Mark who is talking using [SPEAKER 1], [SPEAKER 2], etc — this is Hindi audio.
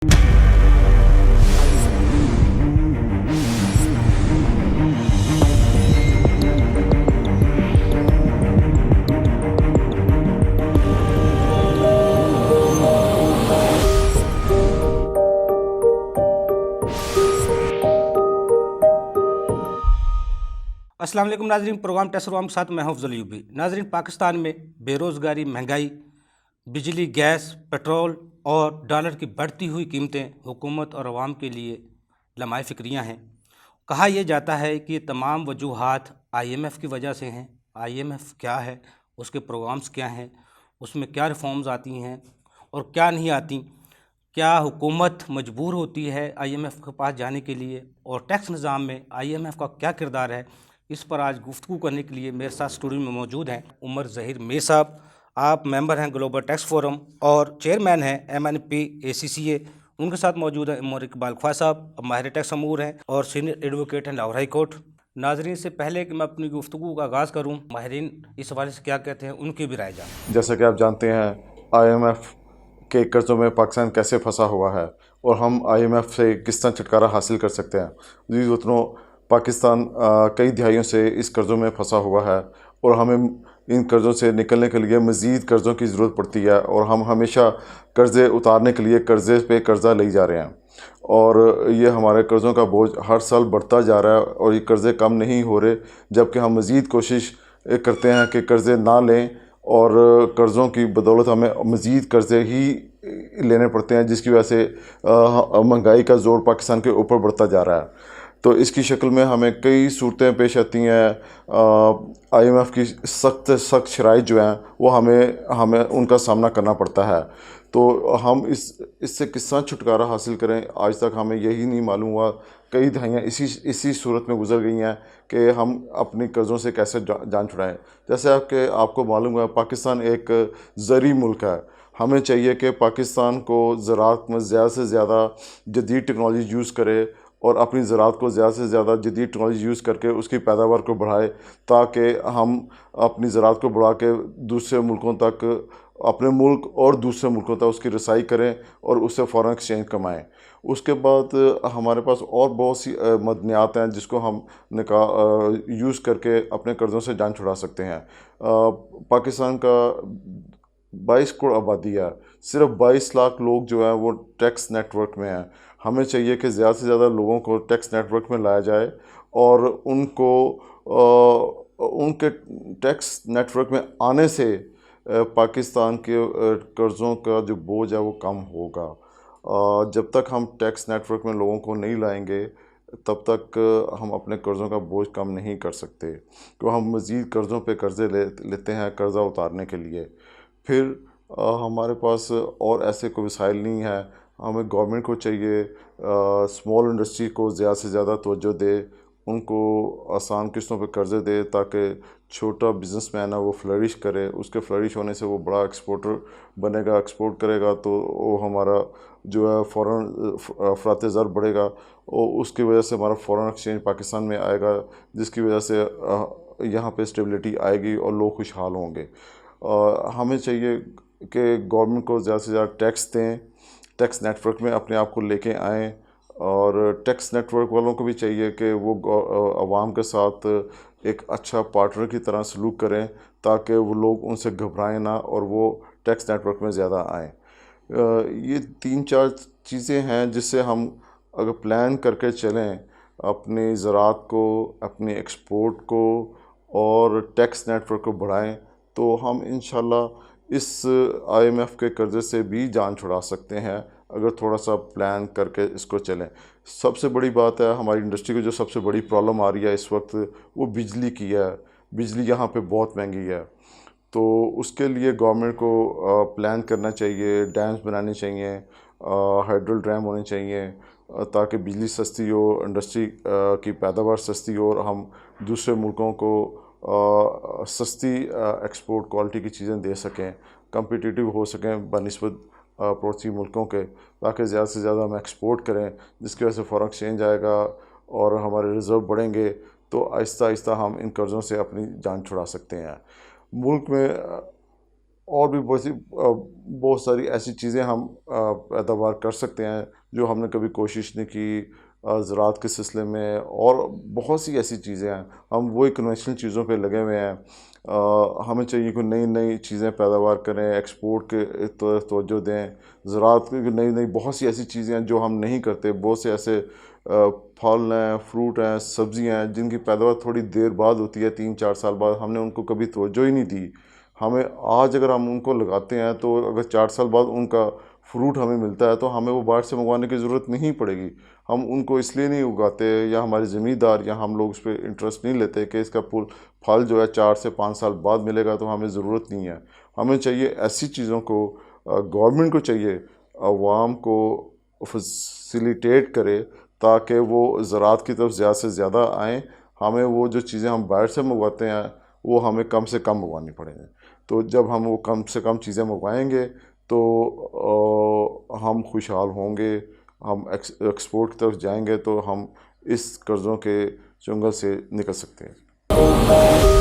[SPEAKER 1] अस्सलाम वालेकुम नाजरीन, प्रोग्राम टेस्टवाम के साथ मैं हूं अफजल यूबी। नाजरीन, पाकिस्तान में बेरोज़गारी, महंगाई, बिजली, गैस, पेट्रोल और डॉलर की बढ़ती हुई कीमतें हुकूमत और अवाम के लिए लम्हाए फ़िक्रियाँ हैं। कहा यह जाता है कि ये तमाम वजूहात IMF की वजह से हैं। IMF क्या है, उसके प्रोग्राम्स क्या हैं, उसमें क्या रिफॉर्म्स आती हैं और क्या नहीं आती, क्या हुकूमत मजबूर होती है IMF के पास जाने के लिए, और टैक्स निज़ाम में IMF का क्या किरदार है, इस पर आज गुफ्तगू करने के लिए मेरे साथ स्टूडियो में मौजूद हैं उमर ज़हीर मीर साहब। आप मेंबर हैं ग्लोबल टैक्स फोरम और चेयरमैन हैं MNP ACCA। उनके साथ मौजूद हैं उमर इकबाल ख्वाह साहब, माहिर टैक्स अमूर हैं और सीनियर एडवोकेट हैं लाहौर हाई कोर्ट। नाजरीन, से पहले कि मैं अपनी गुफ्तगू का आगाज़ करूँ, माहिरीन इस हवाले से क्या कहते हैं, उनकी भी राय जान।
[SPEAKER 2] जैसा कि आप जानते हैं, IMF के कर्ज़ों में पाकिस्तान कैसे फंसा हुआ है और हम IMF से किस तरह छुटकारा हासिल कर सकते हैं। जी दोस्तों, पाकिस्तान कई दिहाइयों से इस कर्ज़ों में फंसा हुआ है और हमें इन कर्ज़ों से निकलने के लिए मज़ीद कर्ज़ों की ज़रूरत पड़ती है और हम हमेशा कर्ज़े उतारने के लिए कर्ज़े पे कर्ज़ा ले जा रहे हैं और ये हमारे कर्ज़ों का बोझ हर साल बढ़ता जा रहा है और ये कर्ज़े कम नहीं हो रहे, जबकि हम मज़ीद कोशिश करते हैं कि कर्ज़े ना लें और कर्ज़ों की बदौलत हमें मज़ीद कर्ज़े ही लेने पड़ते हैं, जिसकी वजह से महंगाई का ज़ोर पाकिस्तान के ऊपर बढ़ता जा रहा है। तो इसकी शक्ल में हमें कई सूरतें पेश आती हैं। IMF की सख्त शराइत जो हैं वो हमें उनका सामना करना पड़ता है। तो हम इससे किस तरह छुटकारा हासिल करें, आज तक हमें यही नहीं मालूम हुआ। कई दहाइयाँ इसी सूरत में गुजर गई हैं कि हम अपनी कर्ज़ों से कैसे जान छुड़ाएं। जैसे आपको मालूम है, पाकिस्तान एक ज़री मुल्क है। हमें चाहिए कि पाकिस्तान को ज़राअत में ज़्यादा से ज़्यादा जदीद टेक्नोलॉजी यूज़ करे और अपनी ज़राअत को ज़्यादा से ज़्यादा जदीद टेक्नोलॉजी यूज़ करके उसकी पैदावार को बढ़ाए, ताकि हम अपनी ज़राअत को बढ़ा के दूसरे मुल्कों तक, अपने मुल्क और दूसरे मुल्कों तक उसकी रसाई करें और उससे फ़ॉरेन एक्सचेंज कमाएं। उसके बाद हमारे पास और बहुत सी मदनियात हैं जिसको हम यूज़ करके अपने कर्ज़ों से जान छुड़ा सकते हैं। पाकिस्तान का 22 करोड़ आबादी है, सिर्फ 22 लाख लोग जो हैं वो टैक्स नेटवर्क में हैं। हमें चाहिए कि ज़्यादा से ज़्यादा लोगों को टैक्स नेटवर्क में लाया जाए और उनके टैक्स नेटवर्क में आने से पाकिस्तान के कर्ज़ों का जो बोझ है वो कम होगा। जब तक हम टैक्स नेटवर्क में लोगों को नहीं लाएंगे, तब तक हम अपने कर्ज़ों का बोझ कम नहीं कर सकते। तो हम मज़ीद कर्ज़ों पे कर्ज़े लेते हैं कर्ज़ा उतारने के लिए। फिर हमारे पास और ऐसे कोई वसाइल नहीं है। हमें गवर्नमेंट को चाहिए स्मॉल इंडस्ट्री को ज़्यादा से ज़्यादा तवज्जो दे, उनको आसान किस्तों पे कर्ज़े दे, ताकि छोटा बिज़नेसमैन है वो फ्लरिश करे। उसके फ्लरिश होने से वो बड़ा एक्सपोर्टर बनेगा, एक्सपोर्ट करेगा तो वो हमारा जो है फ़ौरन अफरात ज़र बढ़ेगा और उसकी वजह से हमारा फ़ॉरेन एक्सचेंज पाकिस्तान में आएगा, जिसकी वजह से यहाँ पे स्टेबिलिटी आएगी और लोग खुशहाल होंगे। हमें चाहिए कि गवर्नमेंट को ज़्यादा से ज़्यादा टैक्स दें, टैक्स नेटवर्क में अपने आप को लेके आएँ और टैक्स नेटवर्क वालों को भी चाहिए कि वो आवाम के साथ एक अच्छा पार्टनर की तरह सलूक करें, ताकि वो लोग उनसे घबराएं ना और वो टैक्स नेटवर्क में ज़्यादा आएँ। ये 3-4 चीज़ें हैं जिससे हम अगर प्लान करके चलें, अपनी ज़राअत को, अपनी एक्सपोर्ट को और टैक्स नेटवर्क को बढ़ाएं, तो हम इंशाल्लाह इस IMF के कर्ज़े से भी जान छुड़ा सकते हैं, अगर थोड़ा सा प्लान करके इसको चलें। सबसे बड़ी बात है, हमारी इंडस्ट्री को जो सबसे बड़ी प्रॉब्लम आ रही है इस वक्त, वो बिजली की है। बिजली यहाँ पे बहुत महंगी है, तो उसके लिए गवर्नमेंट को प्लान करना चाहिए, डैम्स बनाने चाहिए, हाइड्रो डैम होने चाहिए, ताकि बिजली सस्ती हो, इंडस्ट्री की पैदावार सस्ती हो और हम दूसरे मुल्कों को सस्ती एक्सपोर्ट क्वालिटी की चीज़ें दे सकें, कम्पिटिटिव हो सकें बनिस्बत पड़ोसी मुल्कों के, ताकि ज़्यादा से ज़्यादा हम एक्सपोर्ट करें, जिसकी वजह से फ़ॉरेन एक्सचेंज आएगा और हमारे रिज़र्व बढ़ेंगे, तो आहिस्ता आहिस्ता हम इन कर्ज़ों से अपनी जान छुड़ा सकते हैं। मुल्क में और भी बहुत सारी ऐसी चीज़ें हम पैदावार कर सकते हैं जो हमने कभी कोशिश नहीं की ज़राअत के सिलसिले में, और बहुत सी ऐसी चीज़ें हैं। हम वही कन्वेंशनल चीज़ों पे लगे हुए हैं। हमें चाहिए कि नई नई चीज़ें पैदावार करें, एक्सपोर्ट के तवज्जो दें, ज़राअत की नई नई बहुत सी ऐसी चीज़ें हैं जो हम नहीं करते। बहुत से ऐसे फल हैं, फ्रूट हैं, सब्ज़ियाँ हैं जिनकी पैदावार थोड़ी देर बाद होती है, 3-4 साल बाद। हमने उनको कभी तवज्जो ही नहीं दी। हमें आज अगर हम उनको लगाते हैं तो अगर 4 साल बाद उनका फ्रूट हमें मिलता है तो हमें वो बाहर से मंगवाने की ज़रूरत नहीं पड़ेगी। हम उनको इसलिए नहीं उगाते, या हमारे ज़मींदार या हम लोग उस पर इंटरेस्ट नहीं लेते कि इसका फल जो है 4 से 5 साल बाद मिलेगा, तो हमें ज़रूरत नहीं है। हमें चाहिए ऐसी चीज़ों को, गवर्नमेंट को चाहिए अवाम को फैसिलिटेट करे ताकि वो ज़राअत की तरफ ज़्यादा से ज़्यादा आएँ। हमें वो जो चीज़ें हम बाहर से मंगवाते हैं वो हमें कम से कम मंगवानी पड़ेंगी। तो जब हम वो कम से कम चीज़ें मंगवाएंगे तो हम खुशहाल होंगे, हम एक्सपोर्ट की तरफ जाएंगे, तो हम इस कर्ज़ों के चुंगल से निकल सकते हैं।